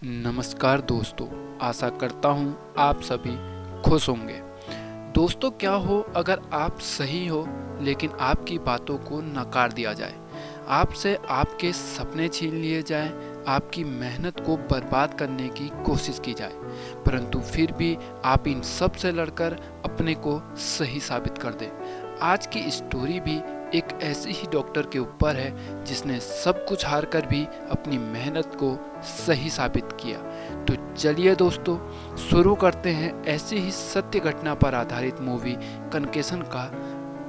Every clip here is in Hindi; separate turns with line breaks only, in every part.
नमस्कार दोस्तों, आशा करता हूँ आप सभी खुश होंगे। दोस्तों, क्या हो अगर आप सही हो लेकिन आपकी बातों को नकार दिया जाए, आपसे आपके सपने छीन लिए जाएं, आपकी मेहनत को बर्बाद करने की कोशिश की जाए, परंतु फिर भी आप इन सब से लड़कर अपने को सही साबित कर दें। आज की स्टोरी भी एक ऐसे ही डॉक्टर के ऊपर है जिसने सब कुछ हार कर भी अपनी मेहनत को सही साबित किया। तो चलिए दोस्तों, शुरू करते हैं ऐसी ही सत्य घटना पर आधारित मूवी कन्केशन का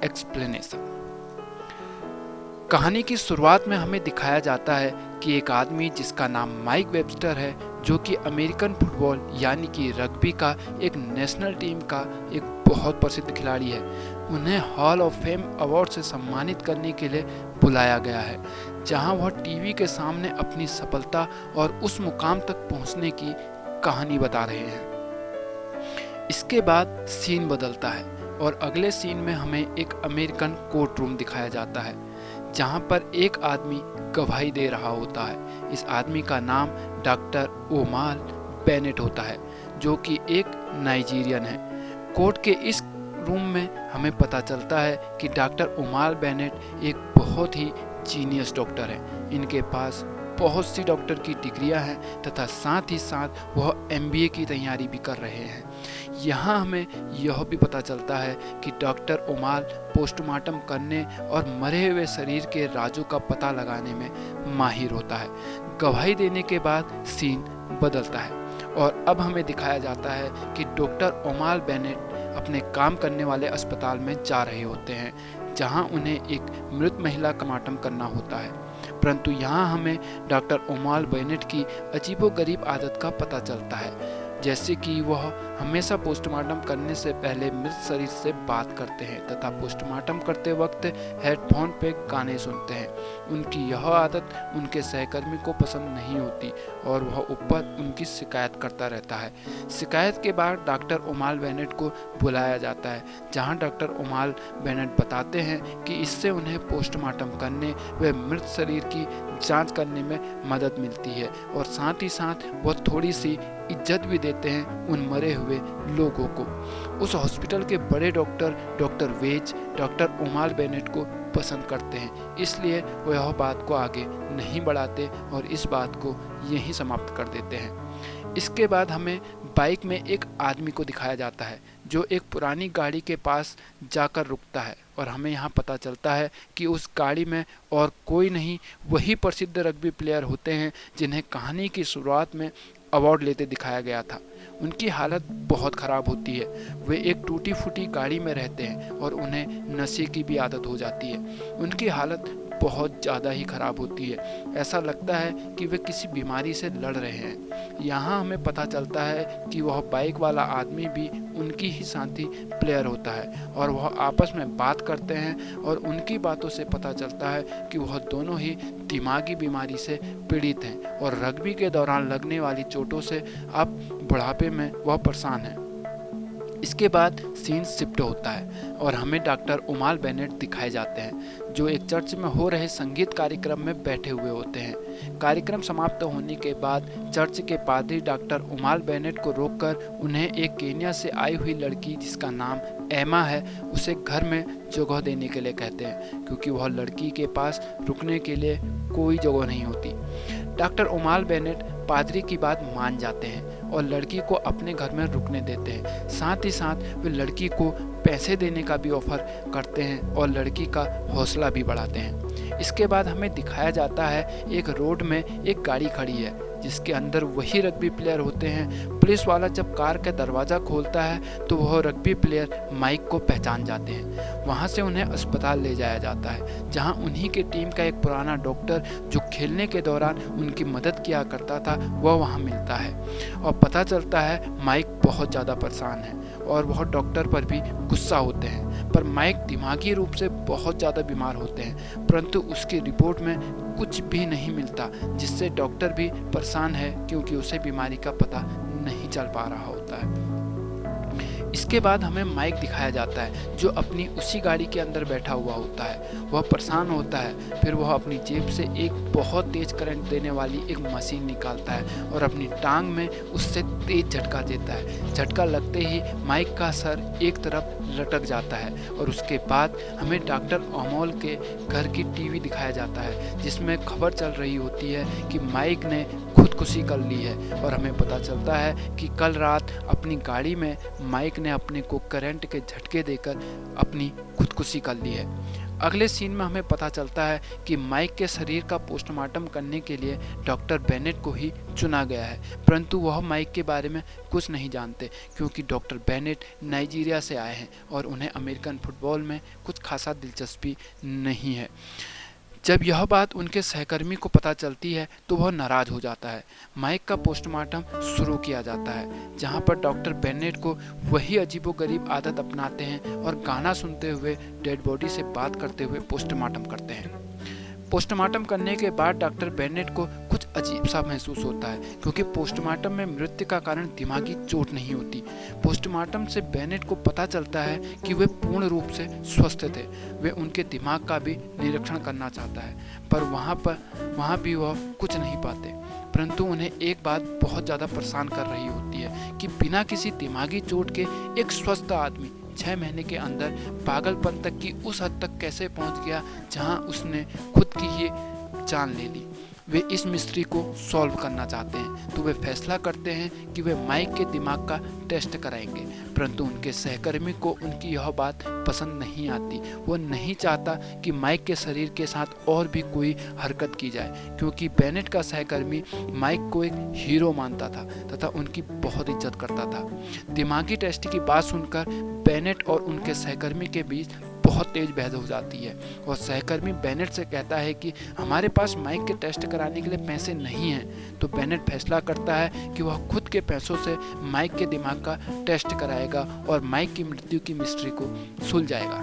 एक्सप्लेनेशन। कहानी की शुरुआत में हमें दिखाया जाता है कि एक आदमी जिसका नाम माइक वेबस्टर है, जो कि अमेरिकन फुटबॉल यानी कि रग्बी का एक नेशनल टीम का एक बहुत प्रसिद्ध खिलाड़ी है, उन्हें हॉल ऑफ फेम अवार्ड से सम्मानित करने के लिए बुलाया गया है, जहां वह टीवी के सामने अपनी सफलता और उस मुकाम तक पहुंचने की कहानी बता रहे हैं। इसके बाद सीन बदलता है और अगले सीन में हमें एक अमेरिकन कोर्ट रूम दिखाया जाता है, जहां पर एक आदमी गवाही दे रहा होता है। इस आदमी का नाम डॉक्टर ओमाल बेनेट होता है, जो कि एक नाइजीरियन है। कोर्ट के इस रूम में हमें पता चलता है कि डॉक्टर ओमाल बेनेट एक बहुत ही जीनियस डॉक्टर है। इनके पास बहुत सी डॉक्टर की डिग्रियां हैं तथा साथ ही साथ वह एमबीए की तैयारी भी कर रहे हैं। यहाँ हमें यह भी पता चलता है कि डॉक्टर ओमाल पोस्टमार्टम करने और मरे हुए शरीर के राजों का पता लगाने में माहिर होता है। गवाही देने के बाद सीन बदलता है और अब हमें दिखाया जाता है कि डॉक्टर ओमाल बेनेट अपने काम करने वाले अस्पताल में जा रहे होते हैं, जहां उन्हें एक मृत महिला का पोस्टमार्टम करना होता है। परंतु यहाँ हमें डॉक्टर ओमाल बेनेट की अजीबोगरीब आदत का पता चलता है, जैसे कि वह हमेशा पोस्टमार्टम करने से पहले मृत शरीर से बात करते हैं तथा पोस्टमार्टम करते वक्त हेडफोन पे गाने सुनते हैं। उनकी यह आदत उनके सहकर्मी को पसंद नहीं होती और वह ऊपर उनकी शिकायत करता रहता है। शिकायत के बाद डॉक्टर ओमाल बेनेट को बुलाया जाता है, जहां डॉक्टर ओमाल बेनेट बताते हैं कि इससे उन्हें पोस्टमार्टम करने व मृत शरीर की जांच करने में मदद मिलती है और साथ ही साथ वह थोड़ी सी इज्जत भी देते हैं उन मरे हुए लोगों को। उस हॉस्पिटल के बड़े डॉक्टर वेज डॉक्टर ओमाल बेनेट को पसंद करते हैं, इसलिए वह यह बात को आगे नहीं बढ़ाते और इस बात को यहीं समाप्त कर देते हैं। इसके बाद हमें बाइक में एक आदमी को दिखाया जाता है, जो एक पुरानी गाड़ी के पास जाकर रुकता है और हमें यहाँ पता चलता है कि उस गाड़ी में और कोई नहीं, वही प्रसिद्ध रग्बी प्लेयर होते हैं जिन्हें कहानी की शुरुआत में अवार्ड लेते दिखाया गया था। उनकी हालत बहुत ख़राब होती है। वे एक टूटी फूटी गाड़ी में रहते हैं और उन्हें नशे की भी आदत हो जाती है। उनकी हालत बहुत ज़्यादा ही ख़राब होती है। ऐसा लगता है कि वे किसी बीमारी से लड़ रहे हैं। यहाँ हमें पता चलता है कि वह बाइक वाला आदमी भी उनकी ही साथी प्लेयर होता है और वह आपस में बात करते हैं और उनकी बातों से पता चलता है कि वह दोनों ही दिमागी बीमारी से पीड़ित हैं और रग्बी के दौरान लगने वाली चोटों से अब बुढ़ापे में वह परेशान है। इसके बाद सीन शिफ्ट होता है और हमें डॉक्टर ओमाल बेनेट दिखाए जाते हैं, जो एक चर्च में हो रहे संगीत कार्यक्रम में बैठे हुए होते हैं। कार्यक्रम समाप्त होने के बाद चर्च के पादरी डॉक्टर ओमाल बेनेट को रोककर उन्हें एक केन्या से आई हुई लड़की जिसका नाम एमा है, उसे घर में जगह देने के लिए कहते हैं, क्योंकि वह लड़की के पास रुकने के लिए कोई जगह नहीं होती। डॉक्टर ओमाल बेनेट पादरी की बात मान जाते हैं और लड़की को अपने घर में रुकने देते हैं। साथ ही साथ वे लड़की को पैसे देने का भी ऑफर करते हैं और लड़की का हौसला भी बढ़ाते हैं। इसके बाद हमें दिखाया जाता है एक रोड में एक गाड़ी खड़ी है, जिसके अंदर वही रग्बी प्लेयर होते हैं। पुलिस वाला जब कार का दरवाज़ा खोलता है तो वह रग्बी प्लेयर माइक को पहचान जाते हैं। वहां से उन्हें अस्पताल ले जाया जाता है, जहां उन्हीं के टीम का एक पुराना डॉक्टर जो खेलने के दौरान उनकी मदद किया करता था, वह वहां मिलता है और पता चलता है माइक बहुत ज़्यादा परेशान है और वह डॉक्टर पर भी गुस्सा होते हैं। पर माइक दिमागी रूप से बहुत ज़्यादा बीमार होते हैं, परंतु उसकी रिपोर्ट में कुछ भी नहीं मिलता, जिससे डॉक्टर भी परेशान है क्योंकि उसे बीमारी का पता नहीं चल पा रहा होता है। इसके बाद हमें माइक दिखाया जाता है जो अपनी उसी गाड़ी के अंदर बैठा हुआ होता है। वह परेशान होता है, फिर वह अपनी जेब से एक बहुत तेज करंट देने वाली एक मशीन निकालता है और अपनी टांग में उससे तेज झटका देता है। झटका लगते ही माइक का सर एक तरफ लटक जाता है और उसके बाद हमें डॉक्टर अमोल के घर की टीवी दिखाया जाता है जिसमें खबर चल रही होती है कि माइक ने खुदकुशी कर ली है। और हमें पता चलता है कि कल रात अपनी गाड़ी में माइक ने अपने को करंट के झटके देकर अपनी खुदकुशी कर ली है। अगले सीन में हमें पता चलता है कि माइक के शरीर का पोस्टमार्टम करने के लिए डॉक्टर बेनेट को ही चुना गया है, परंतु वह माइक के बारे में कुछ नहीं जानते क्योंकि डॉक्टर बेनेट नाइजीरिया से आए हैं और उन्हें अमेरिकन फुटबॉल में कुछ खासा दिलचस्पी नहीं है। जब यह बात उनके सहकर्मी को पता चलती है तो वह नाराज हो जाता है। माइक का पोस्टमार्टम शुरू किया जाता है जहां पर डॉक्टर बेनेट को वही अजीबोगरीब आदत अपनाते हैं और गाना सुनते हुए डेड बॉडी से बात करते हुए पोस्टमार्टम करते हैं। पोस्टमार्टम करने के बाद डॉक्टर बेनेट को कुछ अजीब सा महसूस होता है क्योंकि पोस्टमार्टम में मृत्यु का कारण दिमागी चोट नहीं होती। पोस्टमार्टम से बेनेट को पता चलता है कि वे पूर्ण रूप से स्वस्थ थे। वे उनके दिमाग का भी निरीक्षण करना चाहता है पर वहाँ भी वह कुछ नहीं पाते, परंतु उन्हें एक बात बहुत ज़्यादा परेशान कर रही होती है कि बिना किसी दिमागी चोट के एक स्वस्थ आदमी 6 महीने के अंदर पागलपन तक की उस हद तक कैसे पहुंच गया जहां उसने खुद की ही जान ले ली। वे इस मिस्ट्री को सॉल्व करना चाहते हैं तो वे फैसला करते हैं कि वे माइक के दिमाग का टेस्ट कराएंगे, परंतु उनके सहकर्मी को उनकी यह बात पसंद नहीं आती। वो नहीं चाहता कि माइक के शरीर के साथ और भी कोई हरकत की जाए क्योंकि बेनेट का सहकर्मी माइक को एक हीरो मानता था तथा उनकी बहुत इज्जत करता था। दिमागी टेस्ट की बात सुनकर बेनेट और उनके सहकर्मी के बीच बहुत तेज बहस हो जाती है और सहकर्मी बेनेट से कहता है कि हमारे पास माइक के टेस्ट कराने के लिए पैसे नहीं हैं। तो बेनेट फैसला करता है कि वह खुद के पैसों से माइक के दिमाग का टेस्ट कराएगा और माइक की मृत्यु की मिस्ट्री को सुलझाएगा।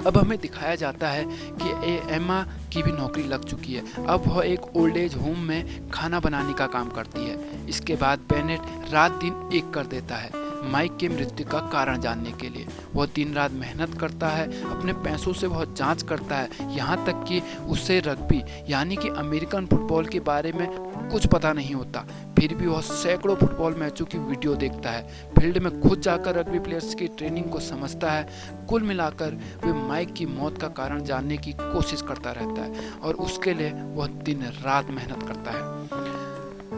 अब हमें दिखाया जाता है कि एमा की भी नौकरी लग चुकी है। अब वह एक ओल्ड एज होम में खाना बनाने का काम करती है। इसके बाद बेनेट रात दिन एक कर देता है माइक की मृत्यु का कारण जानने के लिए। वह दिन रात मेहनत करता है, अपने पैसों से वह जांच करता है, यहाँ तक कि उसे रग्बी यानी कि अमेरिकन फुटबॉल के बारे में कुछ पता नहीं होता। फिर भी वह सैकड़ों फुटबॉल मैचों की वीडियो देखता है, फील्ड में खुद जाकर रग्बी प्लेयर्स की ट्रेनिंग को समझता है। कुल मिलाकर वे माइक की मौत का कारण जानने की कोशिश करता रहता है और उसके लिए वह दिन रात मेहनत करता है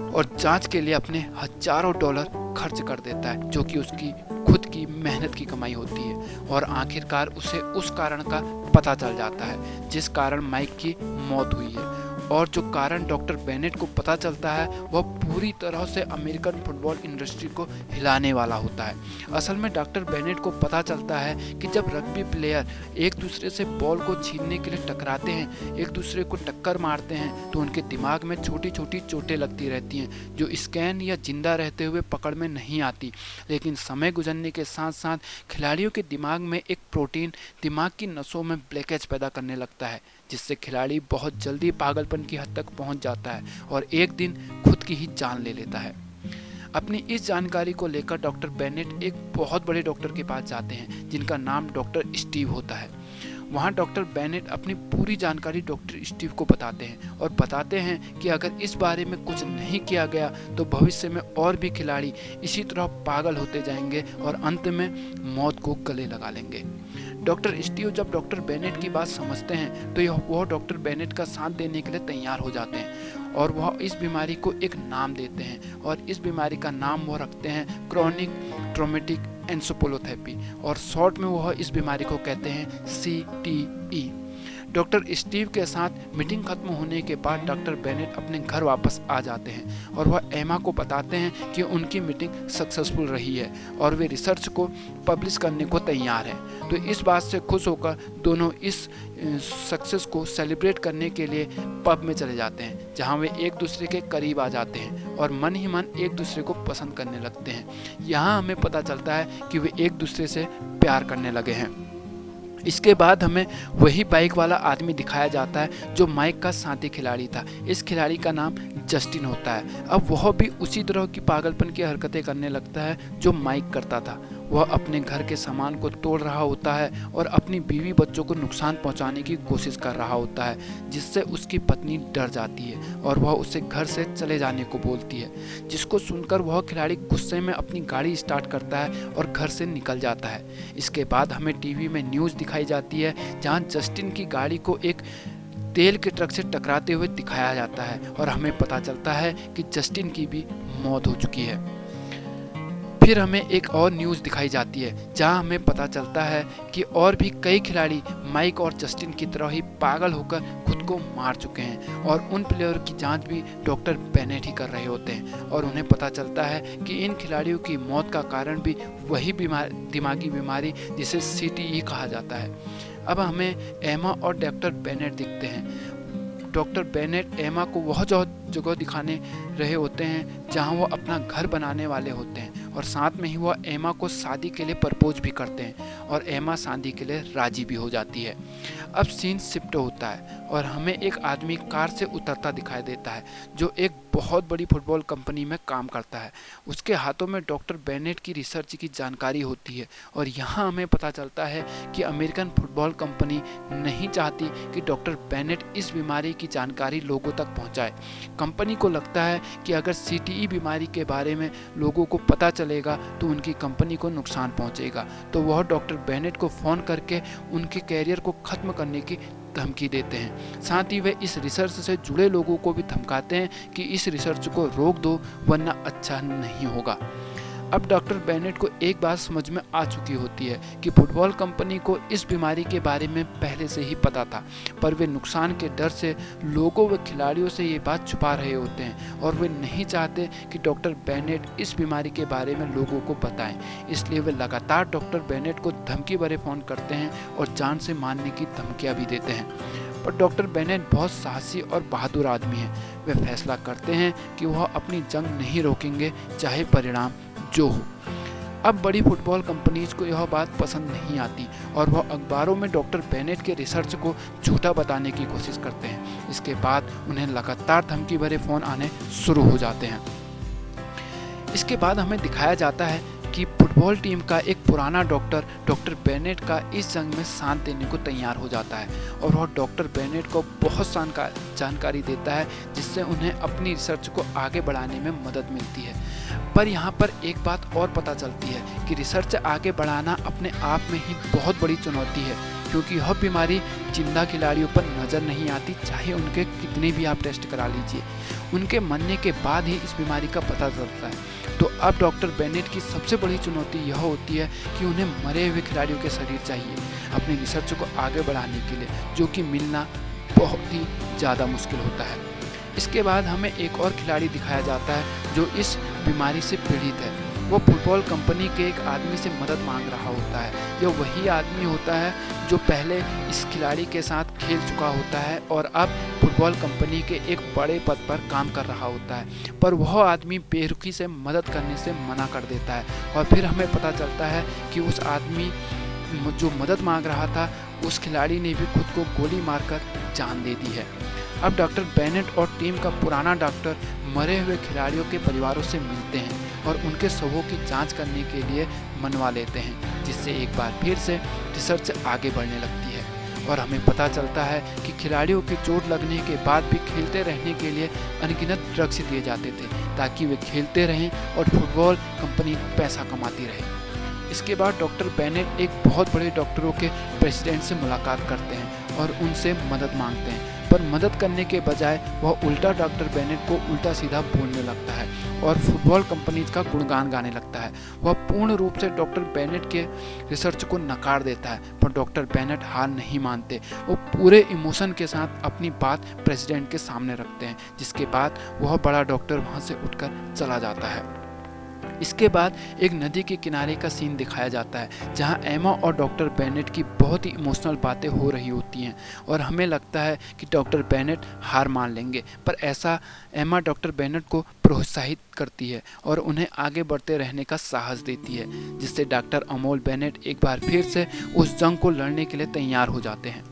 और जांच के लिए अपने हजारों डॉलर खर्च कर देता है जो कि उसकी खुद की मेहनत की कमाई होती है। और आखिरकार उसे उस कारण का पता चल जाता है जिस कारण माइक की मौत हुई है। और जो कारण डॉक्टर बेनेट को पता चलता है वह पूरी तरह से अमेरिकन फुटबॉल इंडस्ट्री को हिलाने वाला होता है। असल में डॉक्टर बेनेट को पता चलता है कि जब रग्बी प्लेयर एक दूसरे से बॉल को छीनने के लिए टकराते हैं, एक दूसरे को टक्कर मारते हैं, तो उनके दिमाग में छोटी छोटी चोटें लगती रहती हैं जो स्कैन या जिंदा रहते हुए पकड़ में नहीं आती। लेकिन समय गुजरने के साथ साथ खिलाड़ियों के दिमाग में एक प्रोटीन दिमाग की नसों में ब्लैकेज पैदा करने लगता है जिससे खिलाड़ी बहुत जल्दी पागलपन की हद तक पहुंच जाता है और एक दिन खुद की ही जान ले लेता है। अपनी इस जानकारी को लेकर डॉक्टर बेनेट एक बहुत बड़े डॉक्टर के पास जाते हैं जिनका नाम डॉक्टर स्टीव होता है। वहाँ डॉक्टर बेनेट अपनी पूरी जानकारी डॉक्टर स्टीव को बताते हैं और बताते हैं कि अगर इस बारे में कुछ नहीं किया गया तो भविष्य में और भी खिलाड़ी इसी तरह पागल होते जाएंगे और अंत में मौत को गले लगा लेंगे। डॉक्टर स्टीव जब डॉक्टर बेनेट की बात समझते हैं तो वह डॉक्टर बेनेट का साथ देने के लिए तैयार हो जाते हैं और वह इस बीमारी को एक नाम देते हैं और इस बीमारी का नाम वह रखते हैं क्रॉनिक ट्रॉमेटिक एन्सेफेलोपैथी और शॉर्ट में वह इस बीमारी को कहते हैं CTE। डॉक्टर स्टीव के साथ मीटिंग खत्म होने के बाद डॉक्टर बेनेट अपने घर वापस आ जाते हैं और वह एमा को बताते हैं कि उनकी मीटिंग सक्सेसफुल रही है और वे रिसर्च को पब्लिश करने को तैयार हैं। तो इस बात से खुश होकर दोनों इस सक्सेस को सेलिब्रेट करने के लिए पब में चले जाते हैं जहां वे एक दूसरे के करीब आ जाते हैं और मन ही मन एक दूसरे को पसंद करने लगते हैं। यहाँ हमें पता चलता है कि वे एक दूसरे से प्यार करने लगे हैं। इसके बाद हमें वही बाइक वाला आदमी दिखाया जाता है जो माइक का साथी खिलाड़ी था। इस खिलाड़ी का नाम जस्टिन होता है। अब वह भी उसी तरह की पागलपन की हरकतें करने लगता है जो माइक करता था। वह अपने घर के सामान को तोड़ रहा होता है और अपनी बीवी बच्चों को नुकसान पहुंचाने की कोशिश कर रहा होता है, जिससे उसकी पत्नी डर जाती है और वह उसे घर से चले जाने को बोलती है, जिसको सुनकर वह खिलाड़ी गुस्से में अपनी गाड़ी स्टार्ट करता है और घर से निकल जाता है। इसके बाद हमें टीवी में न्यूज़ दिखाई जाती है जहां जस्टिन की गाड़ी को एक तेल के ट्रक से टकराते हुए दिखाया जाता है और हमें पता चलता है कि जस्टिन की भी मौत हो चुकी है। फिर हमें एक और न्यूज़ दिखाई जाती है जहां हमें पता चलता है कि और भी कई खिलाड़ी माइक और जस्टिन की तरह ही पागल होकर खुद को मार चुके हैं और उन प्लेयर की जांच भी डॉक्टर बेनेट ही कर रहे होते हैं और उन्हें पता चलता है कि इन खिलाड़ियों की मौत का कारण भी वही दिमागी बीमारी जिसे CTE कहा जाता है। अब हमें एमा और डॉक्टर बेनेट दिखते हैं। डॉक्टर बेनेट एमा को वह जगह दिखाने रहे होते हैं जहां वो अपना घर बनाने वाले होते हैं और साथ में ही वह एमा को शादी के लिए प्रपोज भी करते हैं और एमा शादी के लिए राजी भी हो जाती है। अब सीन शिफ्ट होता है और हमें एक आदमी कार से उतरता दिखाई देता है जो एक बहुत बड़ी फुटबॉल कंपनी में काम करता है। उसके हाथों में डॉक्टर बेनेट की रिसर्च की जानकारी होती है और यहाँ हमें पता चलता है कि अमेरिकन फुटबॉल कंपनी नहीं चाहती कि डॉक्टर बेनेट इस बीमारी की जानकारी लोगों तक पहुँचाए। कंपनी को लगता है कि अगर CTE बीमारी के बारे में लोगों को पता चलेगा तो उनकी कंपनी को नुकसान पहुँचेगा, तो वह डॉक्टर बेनेट को फ़ोन करके उनके कैरियर को ख़त्म करने की धमकी देते हैं। साथ ही वे इस रिसर्च से जुड़े लोगों को भी धमकाते हैं कि इस रिसर्च को रोक दो वरना अच्छा नहीं होगा। अब डॉक्टर बेनेट को एक बात समझ में आ चुकी होती है कि फुटबॉल कंपनी को इस बीमारी के बारे में पहले से ही पता था, पर वे नुकसान के डर से लोगों व खिलाड़ियों से ये बात छुपा रहे होते हैं और वे नहीं चाहते कि डॉक्टर बेनेट इस बीमारी के बारे में लोगों को बताएं। इसलिए वे लगातार डॉक्टर बेनेट को धमकी भरे फ़ोन करते हैं और जान से मारने की धमकियाँ भी देते हैं। पर डॉक्टर बेनेट बहुत साहसी और बहादुर आदमी है। वे फैसला करते हैं कि वह अपनी जंग नहीं रोकेंगे चाहे परिणाम जो हो। अब बड़ी फुटबॉल कंपनीज को यह बात पसंद नहीं आती और वह अखबारों में डॉक्टर बेनेट के रिसर्च को झूठा बताने की कोशिश करते हैं। इसके बाद उन्हें लगातार धमकी भरे फ़ोन आने शुरू हो जाते हैं। इसके बाद हमें दिखाया जाता है कि फुटबॉल टीम का एक पुराना डॉक्टर बेनेट का इस जंग में साथ देने को तैयार हो जाता है और वह डॉक्टर बेनेट को बहुत जानकारी देता है जिससे उन्हें अपनी रिसर्च को आगे बढ़ाने में मदद मिलती है। पर यहाँ पर एक बात और पता चलती है कि रिसर्च आगे बढ़ाना अपने आप में ही बहुत बड़ी चुनौती है, क्योंकि यह बीमारी जिंदा खिलाड़ियों पर नज़र नहीं आती, चाहे उनके कितने भी आप टेस्ट करा लीजिए। उनके मरने के बाद ही इस बीमारी का पता चलता है। तो अब डॉक्टर बेनेट की सबसे बड़ी चुनौती यह होती है कि उन्हें मरे हुए खिलाड़ियों के शरीर चाहिए अपनी रिसर्च को आगे बढ़ाने के लिए, जो कि मिलना बहुत ही ज़्यादा मुश्किल होता है। इसके बाद हमें एक और खिलाड़ी दिखाया जाता है जो इस बीमारी से पीड़ित है। वो फुटबॉल कंपनी के एक आदमी से मदद मांग रहा होता है। यह वही आदमी होता है जो पहले इस खिलाड़ी के साथ खेल चुका होता है और अब फुटबॉल कंपनी के एक बड़े पद पर काम कर रहा होता है, पर वह आदमी बेरुखी से मदद करने से मना कर देता है और फिर हमें पता चलता है कि उस आदमी जो मदद मांग रहा था उस खिलाड़ी ने भी खुद को गोली मारकर जान दे दी है। अब डॉक्टर बेनेट और टीम का पुराना डॉक्टर मरे हुए खिलाड़ियों के परिवारों से मिलते हैं और उनके शवों की जांच करने के लिए मनवा लेते हैं, जिससे एक बार फिर से रिसर्च आगे बढ़ने लगती है और हमें पता चलता है कि खिलाड़ियों की चोट लगने के बाद भी खेलते रहने के लिए अनगिनत ड्रग्स दिए जाते थे ताकि वे खेलते रहें और फुटबॉल कंपनी पैसा कमाती रहे। इसके बाद डॉक्टर बेनेट एक बहुत बड़े डॉक्टरों के प्रेसिडेंट से मुलाकात करते हैं और उनसे मदद मांगते हैं, पर मदद करने के बजाय वह उल्टा डॉक्टर बेनेट को उल्टा सीधा बोलने लगता है और फुटबॉल कंपनीज का गुणगान गाने लगता है। वह पूर्ण रूप से डॉक्टर बेनेट के रिसर्च को नकार देता है, पर डॉक्टर बेनेट हार नहीं मानते। वो पूरे इमोशन के साथ अपनी बात प्रेसिडेंट के सामने रखते हैं, जिसके बाद वह बड़ा डॉक्टर वहाँ से उठकर चला जाता है। इसके बाद एक नदी के किनारे का सीन दिखाया जाता है जहां एमा और डॉक्टर बेनेट की बहुत ही इमोशनल बातें हो रही होती हैं और हमें लगता है कि डॉक्टर बेनेट हार मान लेंगे, पर ऐसा एमा डॉक्टर बेनेट को प्रोत्साहित करती है और उन्हें आगे बढ़ते रहने का साहस देती है, जिससे डॉक्टर अमोल बेनेट एक बार फिर से उस जंग को लड़ने के लिए तैयार हो जाते हैं।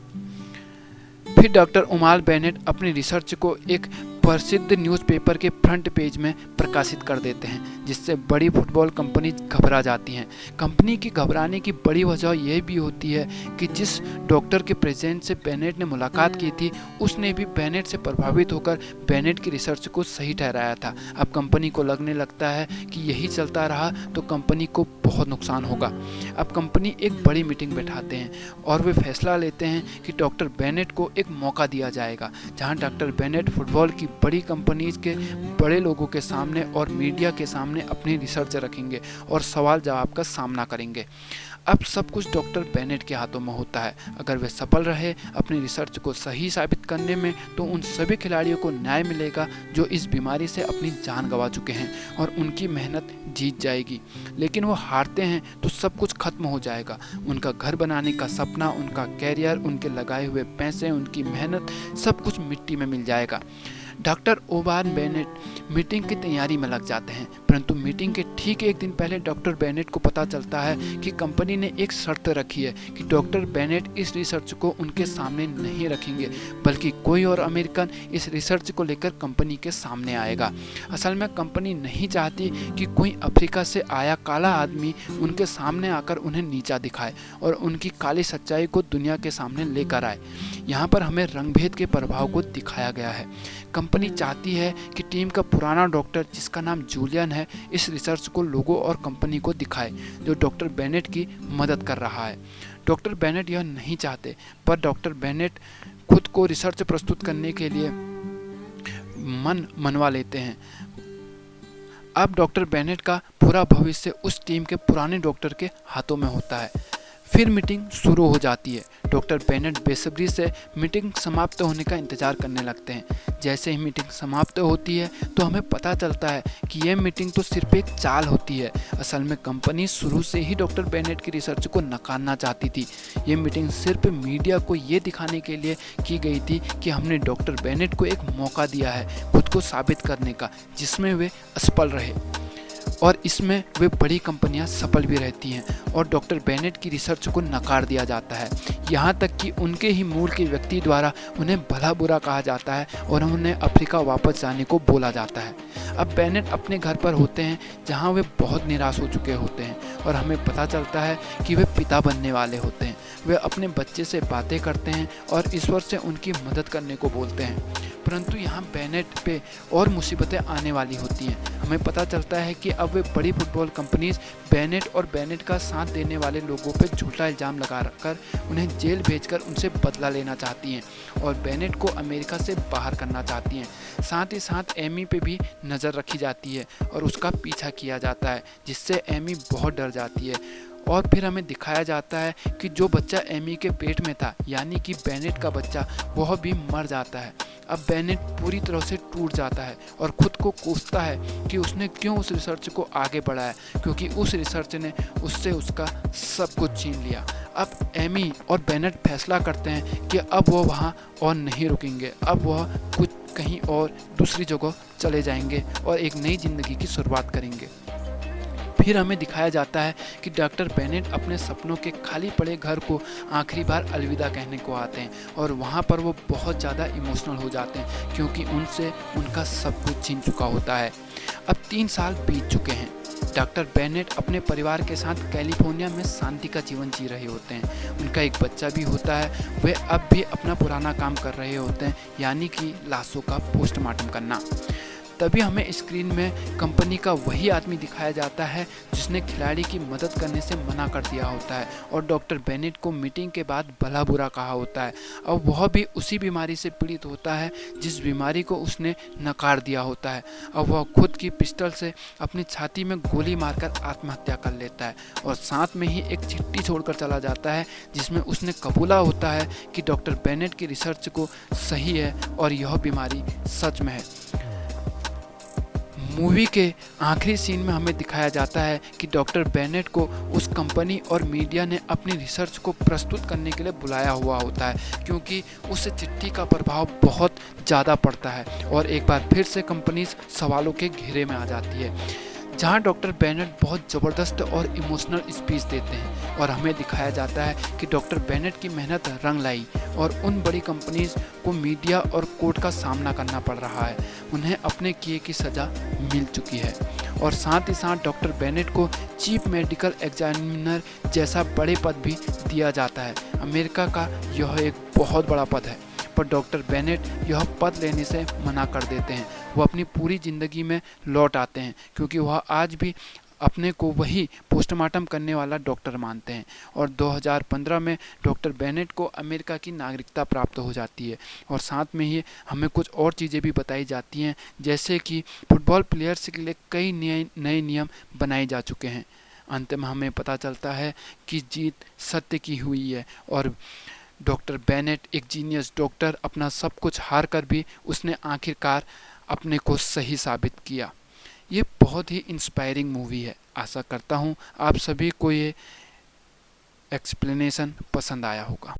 फिर डॉक्टर उमाल बेनेट अपनी रिसर्च को एक प्रसिद्ध न्यूज़पेपर के फ्रंट पेज में प्रकाशित कर देते हैं, जिससे बड़ी फुटबॉल कंपनी घबरा जाती हैं। कंपनी की घबराने की बड़ी वजह यह भी होती है कि जिस डॉक्टर के प्रेजेंट से बेनेट ने मुलाकात की थी, उसने भी बेनेट से प्रभावित होकर बेनेट की रिसर्च को सही ठहराया था। अब कंपनी को लगने लगता है कि यही चलता रहा तो कंपनी को बहुत नुकसान होगा। अब कंपनी एक बड़ी मीटिंग बैठाते हैं और वे फैसला लेते हैं कि डॉक्टर बेनेट को एक मौका दिया जाएगा, जहां डॉक्टर बेनेट फुटबॉल की बड़ी कंपनीज के बड़े लोगों के सामने और मीडिया के सामने अपनी रिसर्च रखेंगे और सवाल जवाब का सामना करेंगे। अब सब कुछ डॉक्टर बेनेट के हाथों में होता है। अगर वे सफल रहे अपनी रिसर्च को सही साबित करने में, तो उन सभी खिलाड़ियों को न्याय मिलेगा जो इस बीमारी से अपनी जान गंवा चुके हैं और उनकी मेहनत जीत जाएगी। लेकिन वो हारते हैं तो सब कुछ खत्म हो जाएगा। उनका घर बनाने का सपना, उनका कैरियर, उनके लगाए हुए पैसे, उनकी मेहनत, सब कुछ मिट्टी में मिल जाएगा। डॉक्टर ओबान बेनेट मीटिंग की तैयारी में लग जाते हैं, परंतु मीटिंग के ठीक एक दिन पहले डॉक्टर बेनेट को पता चलता है कि कंपनी ने एक शर्त रखी है कि डॉक्टर बेनेट इस रिसर्च को उनके सामने नहीं रखेंगे, बल्कि कोई और अमेरिकन इस रिसर्च को लेकर कंपनी के सामने आएगा। असल में कंपनी नहीं चाहती कि कोई अफ्रीका से आया काला आदमी उनके सामने आकर उन्हें नीचा दिखाए और उनकी काली सच्चाई को दुनिया के सामने लेकर आए। यहाँ पर हमें रंगभेद के प्रभाव को दिखाया गया है। कंपनी चाहती है कि टीम का पुराना डॉक्टर, जिसका नाम जूलियन है, इस रिसर्च को लोगों और कंपनी को दिखाए जो डॉक्टर बेनेट की मदद कर रहा है। डॉक्टर बेनेट यह नहीं चाहते, पर डॉक्टर बेनेट खुद को रिसर्च प्रस्तुत करने के लिए मनवा लेते हैं। अब डॉक्टर बेनेट का पूरा भविष्य उस टीम के पुराने डॉक्टर के हाथों में होता है। फिर मीटिंग शुरू हो जाती है। डॉक्टर बेनेट बेसब्री से मीटिंग समाप्त होने का इंतजार करने लगते हैं। जैसे ही मीटिंग समाप्त होती है तो हमें पता चलता है कि यह मीटिंग तो सिर्फ एक चाल होती है। असल में कंपनी शुरू से ही डॉक्टर बेनेट की रिसर्च को नकारना चाहती थी। ये मीटिंग सिर्फ मीडिया को ये दिखाने के लिए की गई थी कि हमने डॉक्टर बेनेट को एक मौका दिया है खुद को साबित करने का, जिसमें वे असफल रहे और इसमें वे बड़ी कंपनियां सफल भी रहती हैं और डॉक्टर बेनेट की रिसर्च को नकार दिया जाता है। यहाँ तक कि उनके ही मूल के व्यक्ति द्वारा उन्हें भला बुरा कहा जाता है और उन्हें अफ्रीका वापस जाने को बोला जाता है। अब बेनेट अपने घर पर होते हैं, जहाँ वे बहुत निराश हो चुके होते हैं और हमें पता चलता है कि वे पिता बनने वाले होते हैं। वे अपने बच्चे से बातें करते हैं और ईश्वर से उनकी मदद करने को बोलते हैं, परंतु यहाँ बेनेट पे और मुसीबतें आने वाली होती हैं। हमें पता चलता है कि अब वे बड़ी फुटबॉल कंपनीज बेनेट और बेनेट का साथ देने वाले लोगों पे झूठा इल्ज़ाम लगाकर उन्हें जेल भेजकर उनसे बदला लेना चाहती हैं और बेनेट को अमेरिका से बाहर करना चाहती हैं। साथ ही साथ एमी पे भी नज़र रखी जाती है और उसका पीछा किया जाता है, जिससे एमी बहुत डर जाती है। और फिर हमें दिखाया जाता है कि जो बच्चा एमी के पेट में था, यानी कि बेनेट का बच्चा, वह भी मर जाता है। अब बेनेट पूरी तरह से टूट जाता है और खुद को कोसता है कि उसने क्यों उस रिसर्च को आगे बढ़ाया, क्योंकि उस रिसर्च ने उससे उसका सब कुछ छीन लिया। अब एमी और बेनेट फैसला करते हैं कि अब वह वहाँ और नहीं रुकेंगे, अब वह कुछ कहीं और दूसरी जगह चले जाएंगे और एक नई ज़िंदगी की शुरुआत करेंगे। फिर हमें दिखाया जाता है कि डॉक्टर बेनेट अपने सपनों के खाली पड़े घर को आखिरी बार अलविदा कहने को आते हैं और वहाँ पर वो बहुत ज़्यादा इमोशनल हो जाते हैं, क्योंकि उनसे उनका सब कुछ छीन चुका होता है। अब 3 साल बीत चुके हैं। डॉक्टर बेनेट अपने परिवार के साथ कैलिफोर्निया में शांति का जीवन जी रहे होते हैं। उनका एक बच्चा भी होता है। वे अब भी अपना पुराना काम कर रहे होते हैं, यानी कि लाशों का पोस्टमार्टम करना। तभी हमें स्क्रीन में कंपनी का वही आदमी दिखाया जाता है जिसने खिलाड़ी की मदद करने से मना कर दिया होता है और डॉक्टर बेनेट को मीटिंग के बाद भला बुरा कहा होता है। अब वह भी उसी बीमारी से पीड़ित होता है जिस बीमारी को उसने नकार दिया होता है। अब वह खुद की पिस्टल से अपनी छाती में गोली मारकर आत्महत्या कर लेता है और साथ में ही एक चिट्ठी छोड़कर चला जाता है जिसमें उसने कबूला होता है कि डॉक्टर बेनेट की रिसर्च को सही है और यह बीमारी सच में है। मूवी के आखिरी सीन में हमें दिखाया जाता है कि डॉक्टर बेनेट को उस कंपनी और मीडिया ने अपनी रिसर्च को प्रस्तुत करने के लिए बुलाया हुआ होता है, क्योंकि उस चिट्ठी का प्रभाव बहुत ज़्यादा पड़ता है और एक बार फिर से कंपनी सवालों के घेरे में आ जाती है। जहां डॉक्टर बेनेट बहुत ज़बरदस्त और इमोशनल स्पीच देते हैं और हमें दिखाया जाता है कि डॉक्टर बेनेट की मेहनत रंग लाई और उन बड़ी कंपनीज को मीडिया और कोर्ट का सामना करना पड़ रहा है। उन्हें अपने किए की सज़ा मिल चुकी है और साथ ही साथ डॉक्टर बेनेट को चीफ मेडिकल एग्जामिनर जैसा बड़े पद भी दिया जाता है। अमेरिका का यह एक बहुत बड़ा पद है, पर डॉक्टर बेनेट यह पद लेने से मना कर देते हैं। वो अपनी पूरी ज़िंदगी में लौट आते हैं क्योंकि वह आज भी अपने को वही पोस्टमार्टम करने वाला डॉक्टर मानते हैं और 2015 में डॉक्टर बेनेट को अमेरिका की नागरिकता प्राप्त हो जाती है। और साथ में ही हमें कुछ और चीज़ें भी बताई जाती हैं, जैसे कि फुटबॉल प्लेयर्स के लिए कई नए नियम बनाए जा चुके हैं। अंत में हमें पता चलता है कि जीत सत्य की हुई है और डॉक्टर बेनेट एक जीनियस डॉक्टर, अपना सब कुछ हार कर भी उसने आखिरकार अपने को सही साबित किया। ये बहुत ही इंस्पायरिंग मूवी है। आशा करता हूँ आप सभी को ये एक्सप्लेनेशन पसंद आया होगा।